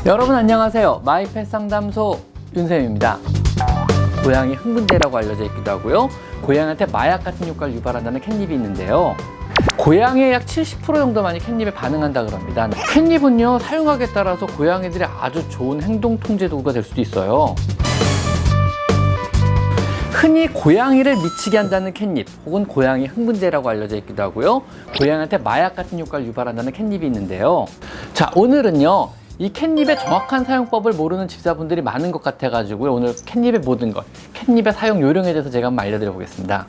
여러분 안녕하세요. 마이펫 상담소 윤쌤입니다. 고양이 흥분제라고 알려져 있기도 하고요. 고양이한테 마약 같은 효과를 유발한다는 캣닙이 있는데요. 고양이의 약 70% 정도만이 캣닙에 반응한다 그럽니다. 캣닙은요, 사용하기에 따라서 고양이들이 아주 좋은 행동 통제 도구가 될 수도 있어요. 흔히 고양이를 미치게 한다는 캣닙 혹은 고양이 흥분제라고 알려져 있기도 하고요. 고양이한테 마약 같은 효과를 유발한다는 캣닙이 있는데요. 자, 오늘은요, 이 캣닙의 정확한 사용법을 모르는 집사분들이 많은 것 같아가지고요. 오늘 캣닙의 모든 것, 캣닙의 사용 요령에 대해서 제가 한번 알려드려 보겠습니다.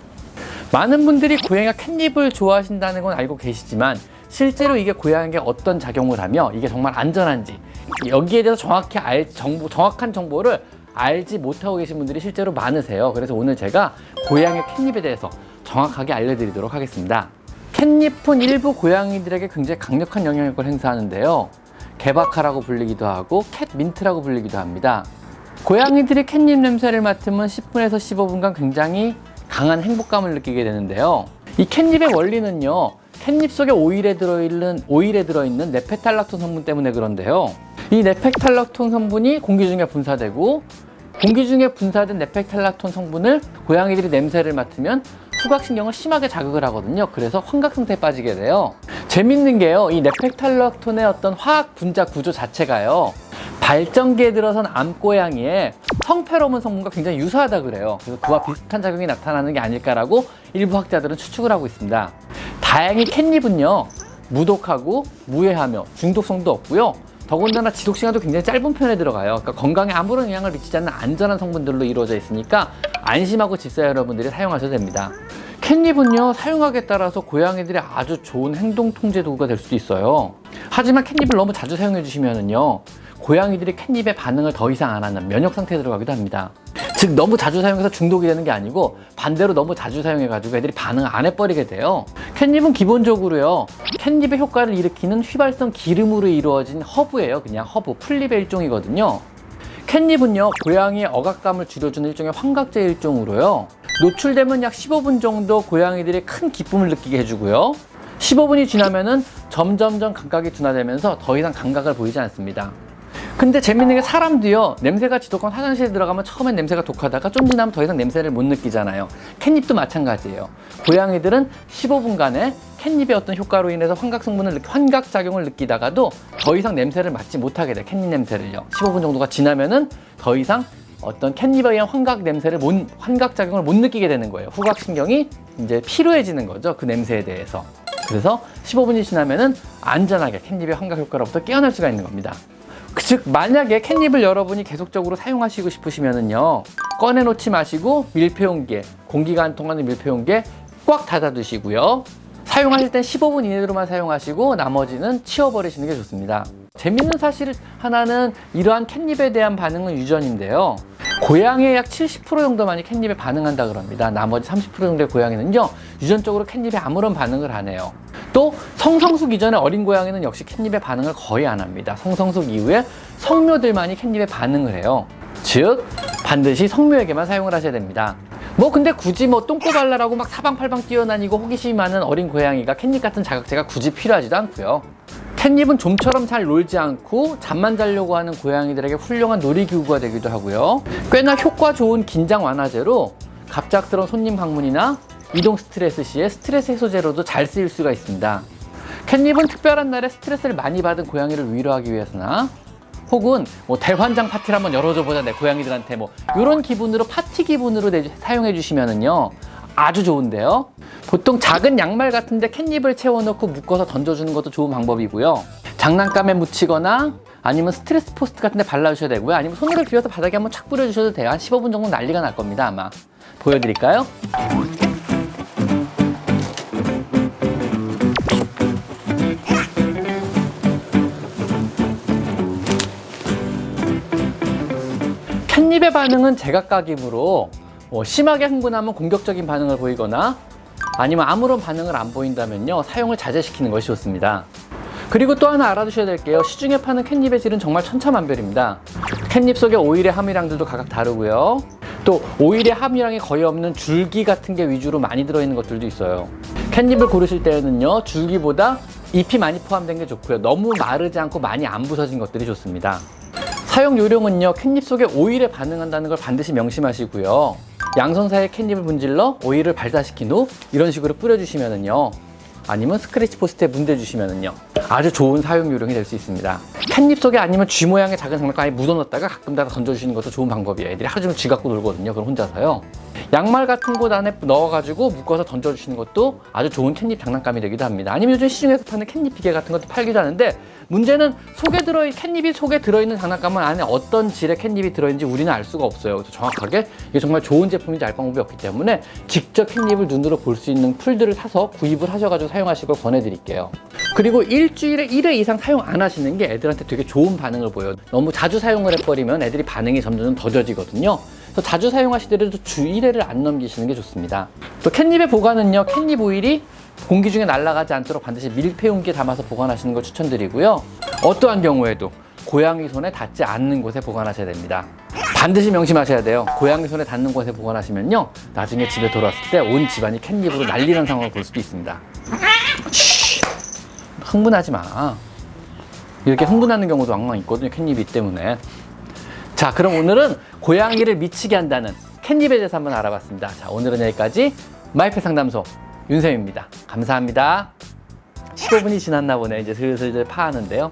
많은 분들이 고양이가 캣닙을 좋아하신다는 건 알고 계시지만 실제로 이게 고양이에게 어떤 작용을 하며 이게 정말 안전한지 여기에 대해서 정확한 정보를 알지 못하고 계신 분들이 실제로 많으세요. 그래서 오늘 제가 고양이 캣닙에 대해서 정확하게 알려드리도록 하겠습니다. 캣닙은 일부 고양이들에게 굉장히 강력한 영향력을 행사하는데요. 개바카라고 불리기도 하고 캣민트라고 불리기도 합니다. 고양이들이 캣닙 냄새를 맡으면 10분에서 15분간 굉장히 강한 행복감을 느끼게 되는데요. 이 캣닙의 원리는요, 캣닙 속에 오일에 들어있는 네페탈락톤 성분 때문에 그런데요. 이 네페탈락톤 성분이 공기 중에 분사되고 공기 중에 분사된 네페탈락톤 성분을 고양이들이 냄새를 맡으면 후각신경을 심하게 자극을 하거든요. 그래서 환각 상태에 빠지게 돼요. 재밌는 게요, 이 네페탈락톤의 어떤 화학 분자 구조 자체가요, 발전기에 들어선 암고양이의 성페로몬 성분과 굉장히 유사하다 그래요. 그래서 그와 비슷한 작용이 나타나는 게 아닐까라고 일부 학자들은 추측을 하고 있습니다. 다행히 캣닙은요, 무독하고 무해하며 중독성도 없고요. 더군다나 지속시간도 굉장히 짧은 편에 들어가요. 그러니까 건강에 아무런 영향을 미치지 않는 안전한 성분들로 이루어져 있으니까 안심하고 집사 여러분들이 사용하셔도 됩니다. 캣닙은요, 사용하기에 따라서 고양이들이 아주 좋은 행동 통제 도구가 될 수도 있어요. 하지만 캣닙을 너무 자주 사용해 주시면은요, 고양이들이 캣닙의 반응을 더 이상 안 하는 면역 상태에 들어가기도 합니다. 즉, 너무 자주 사용해서 중독이 되는 게 아니고 반대로 너무 자주 사용해가지고 애들이 반응을 안 해버리게 돼요. 캣닙은 기본적으로요, 캣닙의 효과를 일으키는 휘발성 기름으로 이루어진 허브예요. 그냥 허브, 풀잎의 일종이거든요. 캣닙은요, 고양이의 억압감을 줄여주는 일종의 환각제 일종으로요, 노출되면 약 15분 정도 고양이들이 큰 기쁨을 느끼게 해주고요, 15분이 지나면은 점점점 감각이 둔화되면서 더 이상 감각을 보이지 않습니다. 근데 재밌는 게 사람도요, 냄새가 지독한 화장실에 들어가면 처음엔 냄새가 독하다가 좀 지나면 더 이상 냄새를 못 느끼잖아요. 캣닙도 마찬가지예요. 고양이들은 15분간의 캣닙의 어떤 효과로 인해서 환각작용을 느끼다가도 더 이상 냄새를 맡지 못하게 돼요. 캣닙 냄새를요. 15분 정도가 지나면은 더 이상 어떤 캣닙에 의한 환각작용을 못 느끼게 되는 거예요. 후각신경이 이제 피로해지는 거죠. 그 냄새에 대해서. 그래서 15분이 지나면은 안전하게 캣닙의 환각 효과로부터 깨어날 수가 있는 겁니다. 즉, 만약에 캣닙을 여러분이 계속적으로 사용하시고 싶으시면은요, 꺼내놓지 마시고 밀폐용기에, 공기가 안 통하는 밀폐용기에 꽉 닫아두시고요, 사용하실 땐 15분 이내로만 사용하시고 나머지는 치워버리시는 게 좋습니다. 재밌는 사실 하나는 이러한 캣닙에 대한 반응은 유전인데요. 고양이의 약 70% 정도만이 캣닙에 반응한다 그럽니다. 나머지 30% 정도의 고양이는요, 유전적으로 캣닙에 아무런 반응을 안 해요. 또 성성숙 이전에 어린 고양이는 역시 캣닙에 반응을 거의 안 합니다. 성성숙 이후에 성묘들만이 캣닙에 반응을 해요. 즉, 반드시 성묘에게만 사용을 하셔야 됩니다. 근데 굳이 똥꼬발랄하고 막 사방팔방 뛰어다니고 호기심이 많은 어린 고양이가 캣닙 같은 자극제가 굳이 필요하지도 않고요. 캣닙은 좀처럼 잘 놀지 않고 잠만 자려고 하는 고양이들에게 훌륭한 놀이기구가 되기도 하고요. 꽤나 효과 좋은 긴장 완화제로 갑작스러운 손님 방문이나 이동 스트레스 시에 스트레스 해소제로도 잘 쓰일 수가 있습니다. 캣닙은 특별한 날에 스트레스를 많이 받은 고양이를 위로하기 위해서나 혹은 대환장 파티를 한번 열어줘 보자 내 고양이들한테 이런 기분으로 파티 기분으로 사용해 주시면은요, 아주 좋은데요. 보통 작은 양말 같은데 캣닙을 채워넣고 묶어서 던져주는 것도 좋은 방법이고요. 장난감에 묻히거나 아니면 스트레스 포스트 같은데 발라주셔야 되고요. 아니면 손으로 비워서 바닥에 한번 착 뿌려주셔도 돼요. 한 15분 정도 난리가 날 겁니다, 아마. 보여드릴까요? 캣닙의 반응은 제각각이므로 심하게 흥분하면 공격적인 반응을 보이거나 아니면 아무런 반응을 안 보인다면요, 사용을 자제시키는 것이 좋습니다. 그리고 또 하나 알아두셔야 될 게요, 시중에 파는 캣닙의 질은 정말 천차만별입니다. 캣닙 속의 오일의 함유량들도 각각 다르고요, 또 오일의 함유량이 거의 없는 줄기 같은 게 위주로 많이 들어있는 것들도 있어요. 캣닙을 고르실 때는요, 줄기보다 잎이 많이 포함된 게 좋고요, 너무 마르지 않고 많이 안 부서진 것들이 좋습니다. 사용 요령은요, 캣닙 속에 오일에 반응한다는 걸 반드시 명심하시고요. 양손 사이에 캣닙을 문질러 오일을 발사시킨 후 이런 식으로 뿌려주시면은요, 아니면 스크래치 포스트에 문대주시면은요, 아주 좋은 사용 요령이 될 수 있습니다. 캣닙 속에 아니면 쥐 모양의 작은 장난감에 묻어넣었다가 가끔가다 던져주시는 것도 좋은 방법이에요. 애들이 하루 종일 쥐 갖고 놀거든요. 그럼 혼자서요. 양말 같은 곳 안에 넣어가지고 묶어서 던져주시는 것도 아주 좋은 캣닙 장난감이 되기도 합니다. 아니면 요즘 시중에서 파는 캣닙 비계 같은 것도 팔기도 하는데, 문제는 캣닙이 속에 들어있는 장난감은 안에 어떤 질의 캣닙이 들어있는지 우리는 알 수가 없어요. 그래서 정확하게 이게 정말 좋은 제품인지 알 방법이 없기 때문에 직접 캣닙을 눈으로 볼 수 있는 풀들을 사서 구입을 하셔가지고 사용하실 걸 권해드릴게요. 그리고 일주일에 1회 이상 사용 안 하시는 게 애들한테 되게 좋은 반응을 보여요. 너무 자주 사용을 해버리면 애들이 반응이 점점 더뎌지거든요. 그래서 자주 사용하시더라도 주 1회를 안 넘기시는 게 좋습니다. 또 캣닙의 보관은요, 캣닙 오일이 공기 중에 날아가지 않도록 반드시 밀폐용기에 담아서 보관하시는 걸 추천드리고요. 어떠한 경우에도 고양이 손에 닿지 않는 곳에 보관하셔야 됩니다. 반드시 명심하셔야 돼요. 고양이 손에 닿는 곳에 보관하시면요, 나중에 집에 돌아왔을 때 온 집안이 캣닙으로 난리난 상황을 볼 수도 있습니다. 쉬, 흥분하지 마. 이렇게 흥분하는 경우도 왕왕 있거든요, 캣닙이 때문에. 자, 그럼 오늘은 고양이를 미치게 한다는 캣닙에 대해서 한번 알아봤습니다. 자, 오늘은 여기까지 마이펫 상담소 윤쌤입니다. 감사합니다. 15분이 지났나 보네. 이제 슬슬 파하는데요.